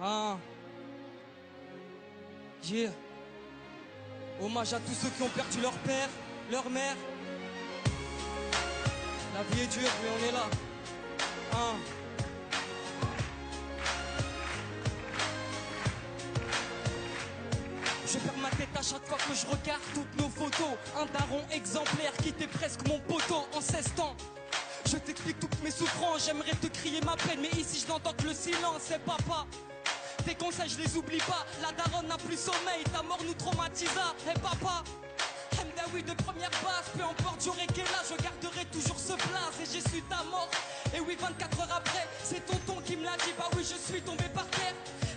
Ah. Yeah. Hommage à tous ceux qui ont perdu leur père, leur mère. La vie est dure, mais on est là. Ah. Je perds ma tête à chaque fois que je regarde toutes nos photos. Un daron exemplaire qui était presque mon poteau en 16 ans. Je t'explique toutes mes souffrances, j'aimerais te crier ma peine, mais ici je n'entends que le silence, c'est papa. Tes conseils je les oublie pas, la daronne n'a plus sommeil, ta mort nous traumatisa, et papa. Mdaoui de première base, peu importe j'aurai quel âge, je garderai toujours ce blaze et j'ai su ta mort. Et oui 24 heures après, c'est tonton qui me l'a dit, bah oui je suis tombé par terre.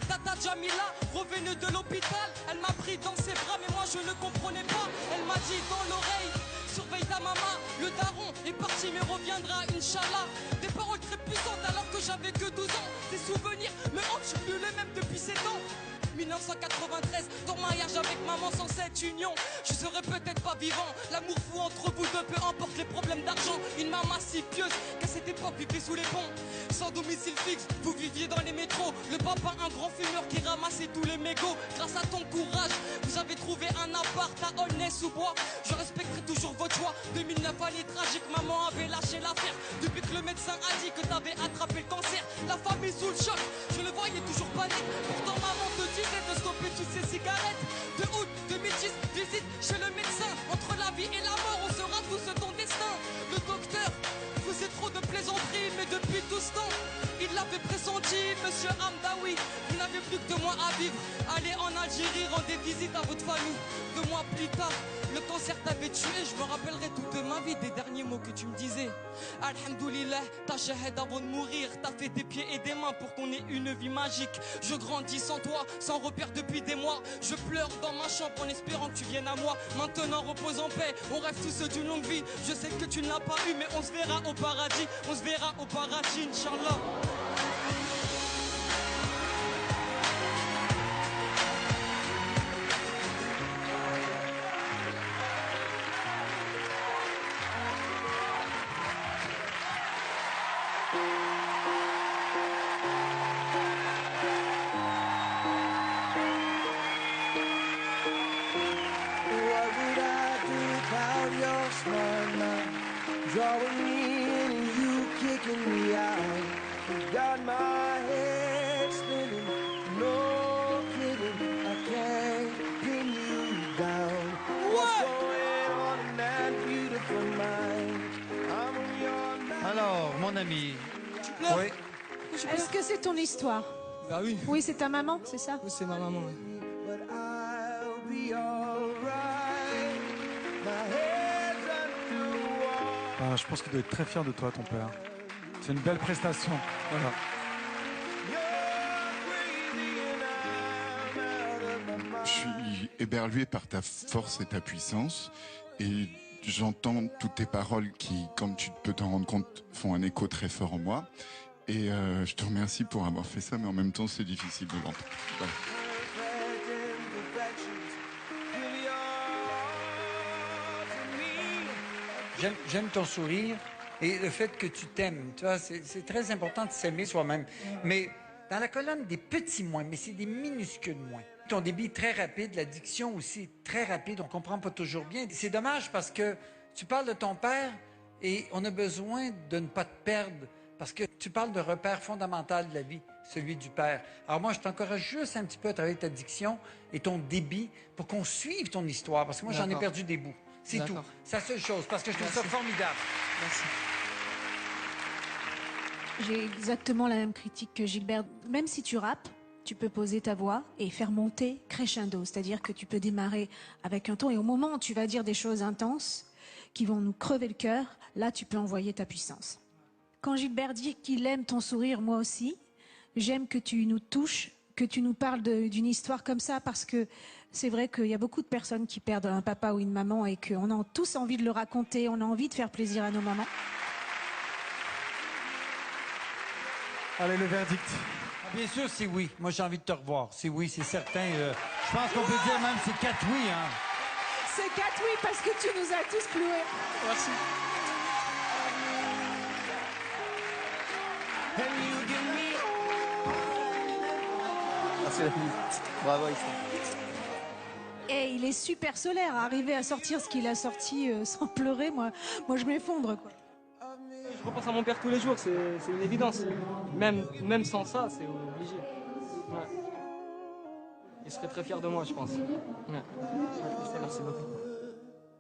Tata Jamila, revenue de l'hôpital, elle m'a pris dans ses bras mais moi je ne comprenais pas. Elle m'a dit dans l'oreille, surveille ta maman, le daron est parti mais reviendra Inch'Allah. Des paroles très puissantes alors que j'avais que 12 ans. Des souvenirs me hantent, je suis plus le même depuis 7 ans. 1993, ton mariage avec maman sans cette union, je serais peut-être pas vivant. L'amour fou entre vous deux, peu importe les problèmes d'argent. Une maman si pieuse qu'à cette époque vivait sous les ponts. Sans domicile fixe, vous viviez dans les métros. Le papa un grand fumeur qui ramassait tous les mégots. Grâce à ton courage, vous avez trouvé un appart à Aulnay-sous-Bois. Je respecterai toujours votre choix. 2009 année tragique, maman avait lâché l'affaire. Depuis que le médecin a dit que t'avais attrapé le cancer, la famille sous le choc, je le voyais toujours pas net. Pourtant maman te disait de stopper toutes ces cigarettes. De août 2010, visite chez le médecin. Entre la vie et la mort, on sera tous ton destin. Le docteur faisait trop de plaisanteries, mais depuis tout ce temps, il l'avait pressenti, monsieur Hamdaoui. Vous n'avez plus que 2 mois à vivre. Allez en Algérie, rendez visite à votre famille. 2 mois plus tard, le cancer t'avait tué. Je me rappellerai toute ma vie des derniers mots que tu me disais. Alhamdoulilah, ta shahid avant de mourir. T'as fait des pieds et des mains pour qu'on ait une vie magique. Je grandis sans toi, sans repère depuis des mois. Je pleure dans ma chambre en espérant que tu viennes à moi. Maintenant repose en paix, on rêve tous d'une longue vie. Je sais que tu ne l'as pas eu, mais on se verra au paradis. On se verra au paradis, Inch'Allah. Drawing me in and you kicking me out. You got my head spinning, no kidding, I can't pin you down. What's going on in that beautiful mind? I'm on your mind. Alors, mon ami. Tu pleures? Oui. Est-ce que c'est ton histoire? Bah oui. Oui, c'est ta maman, c'est ça? Oui, c'est ma maman. Ouais. But I'll be alright. My head's underwater. Ah, je pense qu'il doit être très fier de toi, ton père. C'est une belle prestation. Voilà. Je suis éberlué par ta force et ta puissance et j'entends toutes tes paroles qui, comme tu peux t'en rendre compte, font un écho très fort en moi. Et je te remercie pour avoir fait ça, mais en même temps, c'est difficile de l'entendre. Voilà. J'aime ton sourire et le fait que tu t'aimes. Tu vois, c'est très important de s'aimer soi-même. Mais dans la colonne des petits moins, mais c'est des minuscules moins. Ton débit est très rapide, la diction aussi est très rapide, on comprend pas toujours bien. C'est dommage parce que tu parles de ton père et on a besoin de ne pas te perdre parce que tu parles de repère fondamental de la vie, celui du père. Alors moi, je t'encourage juste un petit peu à travailler ta diction et ton débit pour qu'on suive ton histoire parce que moi, j'en ai perdu des bouts. C'est tout. C'est la seule chose, parce que je trouve ça formidable. Merci. J'ai exactement la même critique que Gilbert. Même si tu rappes, tu peux poser ta voix et faire monter crescendo. C'est-à-dire que tu peux démarrer avec un ton et au moment où tu vas dire des choses intenses qui vont nous crever le cœur, là, tu peux envoyer ta puissance. Quand Gilbert dit qu'il aime ton sourire, moi aussi, j'aime que tu nous touches, que tu nous parles d'une histoire comme ça parce que c'est vrai qu'il y a beaucoup de personnes qui perdent un papa ou une maman et qu'on a tous envie de le raconter, on a envie de faire plaisir à nos mamans. Allez, le verdict. Bien sûr, c'est oui. Moi, j'ai envie de te revoir. C'est oui, c'est certain. Je pense qu'on peut dire même c'est 4 oui. Hein. C'est 4 oui parce que tu nous as tous cloués. Merci. Merci la fille. Bravo Issa. Et il est super solaire, arriver à sortir ce qu'il a sorti sans pleurer, moi je m'effondre, quoi. Je repense à mon père tous les jours, c'est une évidence. Même sans ça, c'est obligé. Ouais. Il serait très fier de moi, je pense. Ouais. Merci beaucoup.